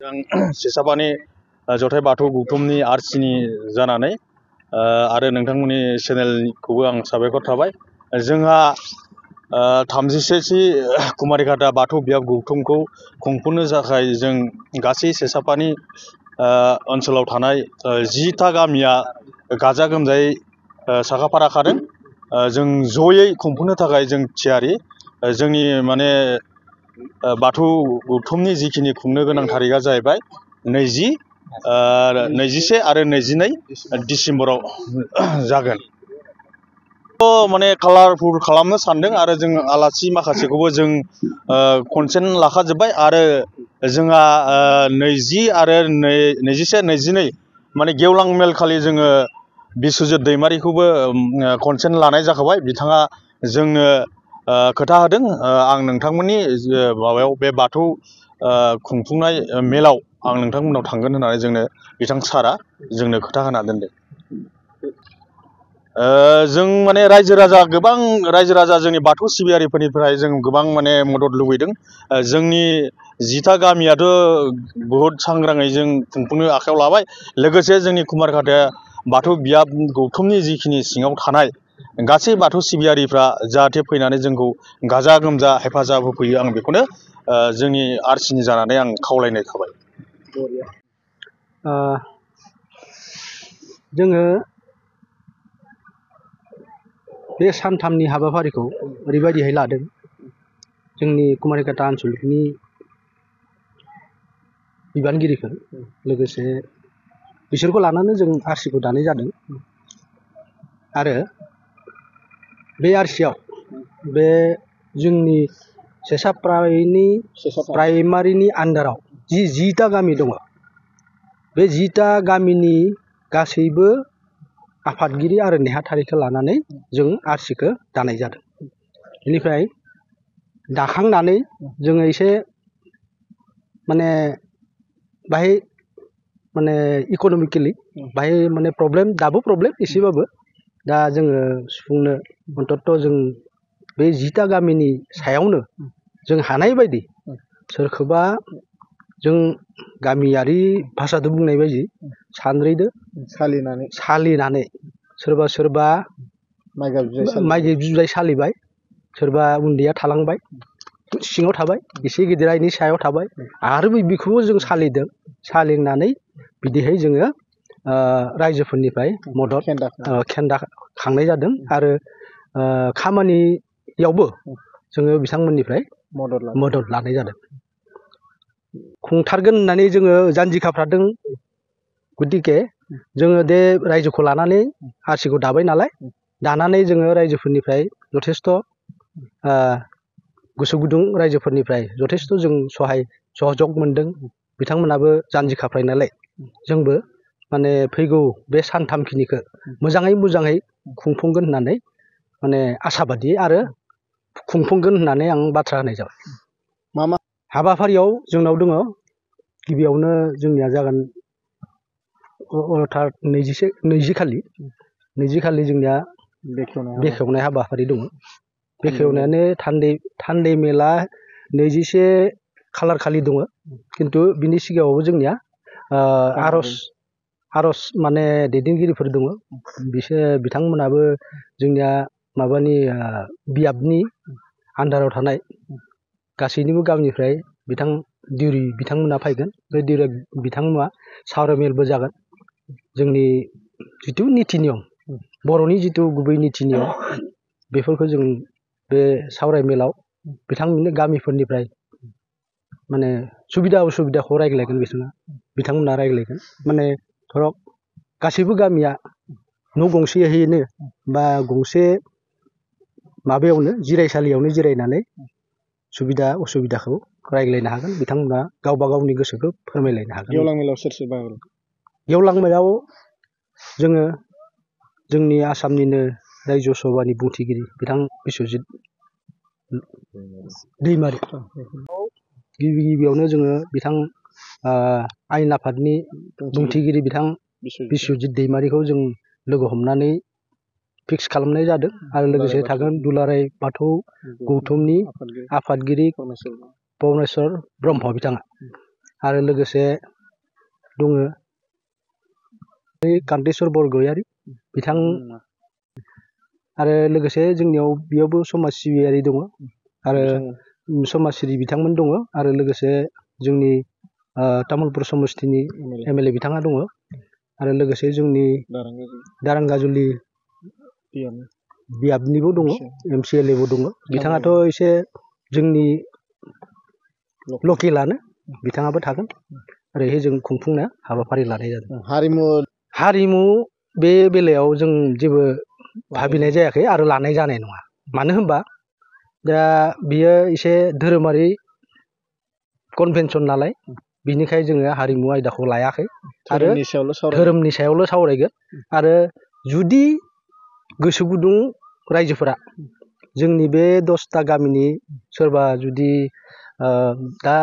सेसापानि जथाय बाथौ गौथुमनि आरसिनि जानानै आरो नोंथांमोननि चेनेलखौबो आं साबायखर थाबाय। जोंहा 36थि कुमारिघाटा बाथौ बियाब गौथुमखौ खुंफुंनो थाखाय जों गासै सेसापानि ओनसोलाव थानाय 10टा गामिया गाजा गोमजायै साखाफारा खादों। जों जयै खुंफुंनो थाखाय जों थियारि। जोंनि माने बाथौ गौथुमनि जिखिनि खुंनो गोनां थारिखआ जाहैबाय 21 आरो 22 डिसेम्बराव जागोन। माने कालारफुल खालामनो सानदों आरो जों आलासि माखासेखौबो जों कनसेन्ट लाखाजोब्बाय आरो जोंहा 20 आरो 21, 22 माने गेवलां मेल खालि जोङो बिस्वजित दैमारिखौबो कनसेन्ट लानाय जाखाबाय। बिथाङा जोंनो खोथा होदों आं नोंथांमोननि माबायाव बे बाथौ खुंफुंनाय मेलाव आं नोंथांमोननाव थांगोन होननानै जोंनो बिथां सारा जोंनो खोथा होना दोनदों। जों माने गोबां रायजो राजा जोंनि बाथौ सिबियारिफोरनिफ्राय जों गोबां माने मदद लुबैदों। जोंनि 10टा गामियाथ' बहुद सांग्राङै जों खुंफुंनो आखायाव लाबाय। लोगोसे जोंनि कुमारघाटा बाथौ बियाब गौथुमनि जिखिनि सिङाव थानाय गासै बाथौ सिबियारिफ्रा जाहाथे फैनानै जोंखौ गाजा गोमजा हेफाजाब होफैयो, आं बेखौनो जोंनि आरसिनि जानानै आं खावलायनाय थाबाय। जोङो बे सानथामनि हाबाफारिखौ ओरैबायदिहाय लादों। जोंनि कुमारिघाटा ओनसोलनि बिबानगिरिफोर लोगोसे बिसोरखौ लानानै जों आरसिखौ दानाय जादों। आरो बे आरसियाव बे जोंनि प्राइमारिनि आन्दाराव 10टा गामि दङ। बे 10टा गामिनि गासैबो आफादगिरि आरो नेहाथारिखौ लानानै जों आरसिखौ दानाय जादों। बेनिफ्राय दाखांनानै जोङो एसे माने बाहाय माने इक'नमिकेलि बाहाय माने दाबो प्रब्लेम एसेबाबो। दा जोङो सुफुंनो अन्तत' जों बे 10टा गामिनि सायावनो जों हानाय बायदि सोरखौबा जों गामियारि भाषादो बुंनाय बायदि सानद्रैदो सालिनानै सोरबा माइ बिलाइ सालिबाय, सोरबा उन्दैया थालांबाय सिङाव थाबाय, एसे गिदिरा इनि सायाव थाबाय आरो बेखौबो जों सालिदों। सालिनानै बिदिहाय जोङो रायजोफोरनिफ्राय मदद खेन्दा खांनाय जादों। आरो खामानियावबो जोङो बिथांमोननिफ्राय मदद लानाय जादों। खुंथारगोन होननानै जोङो जानजि खाफ्रादों। गतिके जोङो बे रायजोखौ लानानै आरसिखौ दाबाय नालाय, दानानै जोङो रायजोफोरनिफ्राय जथेस्थ' गोसो गुदुं रायजोफोरनिफ्राय जथेस्थ' जों सहाय सहयोग मोनदों। बिथांमोनाबो जानजि खाफ्राय नालाय जोंबो माने फैगौ बे सानथामखिनिखौ मोजाङै खुंफुंगोन होननानै माने आसाबादि आरो खुंफुंगोन होननानै आं बाथ्रा होनाय जाबाय। मा हाबाफारियाव जोंनाव दङ। गिबियावनो जोंनिया जागोन 20 खालि जोंनिया बेखेवनाय हाबाफारि दङ। बेखेवनायानो थान्दै मेला 21 खालार खालि दङ। खिन्थु बिनि सिगाङावबो जोंनिया आर'ज माने दैदेनगिरिफोर दङ। बिथांमोनाबो जोंनिया माबानि बियाबनि आन्दाराव थानाय गासैनिबो गामिनिफ्राय दिउरि बिथांमोना फैगोन। बे दिउरि बिथांमोना सावरायमेलबो जागोन। जोंनि जिथु निति नियम, बर'नि जिथु गुबै निति नियम, बेफोरखौ जों बे सावरायमेलाव बिथांमोननि गामिफोरनिफ्राय माने सुबिदा उसुबिदाखौ रायज्लायगोन। बिथांमोना रायज्लायगोन। माने धरक गासैबो गामिया न' गंसेयैनो बा गंसे माबायावनो जिरायसालियावनो जिरायनानै सुबिदा उसुबिदाखौ रायज्लायनो हागोन। बिथांमोना गावबा गावनि गोसोखौ फोरमायलायनो हागोन। गेवलां मेलाव सोर बाहागो लागोन? गेवलां मेलाव जोङो जोंनि आसामनिनो रायजो सभानि बुंथिगिरि बिथां बिस्वजित दैमारि, गिबियावनो जोङो बिथां आयेन आफादनि बुंथिगिरि बिथां बिस्वजित दैमारिखौ जों लोगो हमनानै फिक्स खालामनाय जादों। आरो लोगोसे थागोन दुलाराय बाथौ गौथुमनि आफादगिरि परमेश्वर ब्रह्म बिथाङा। आरो लोगोसे दङ कान्तेश्वर बरगयारि बिथां आरो लोगोसे जोंनियाव बेयावबो समाज सिबियारि दङ आरो समाज सिबि बिथांमोन दङ आरो लोगोसे जोंनि तामुलपुर समस्तिनि एमएलए बिथाङा दङ आरो लोगोसे जोंनि दारांगाजुलि बियाबनिबो दङ एमसिएलएबो दङ बिथाङाथ' एसे जोंनि लकेलानो बिथाङाबो थागोन ओरैहाय जों खुंफुंनो हाबाफारि लानाय जादों। हारिमु बे बेलायाव जों जेबो भाबिनाय जायाखै आरो लानाय जानाय नङा मानो होनबा दा बियो एसे धोरोमारि कनभेनसन नालाय बिनिखाय जोङो हारिमु आयदाखौ लायाखै आरो धोरोमनि सायावल' सावरायगोन आरो जुदि गोसो गुदुं रायजोफोरा जोंनि बे 10ता गामिनि सोरबा जुदि दा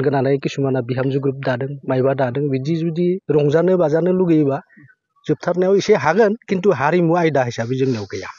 गोदानै किसुमाना बिहामजो ग्रुप दादों माइबा दादों बिदि जुदि रंजानो बाजानो लुगैयोबा जोबथारनायाव एसे हागोन खिन्थु हारिमु आयदा हिसाबै जोंनियाव गैया।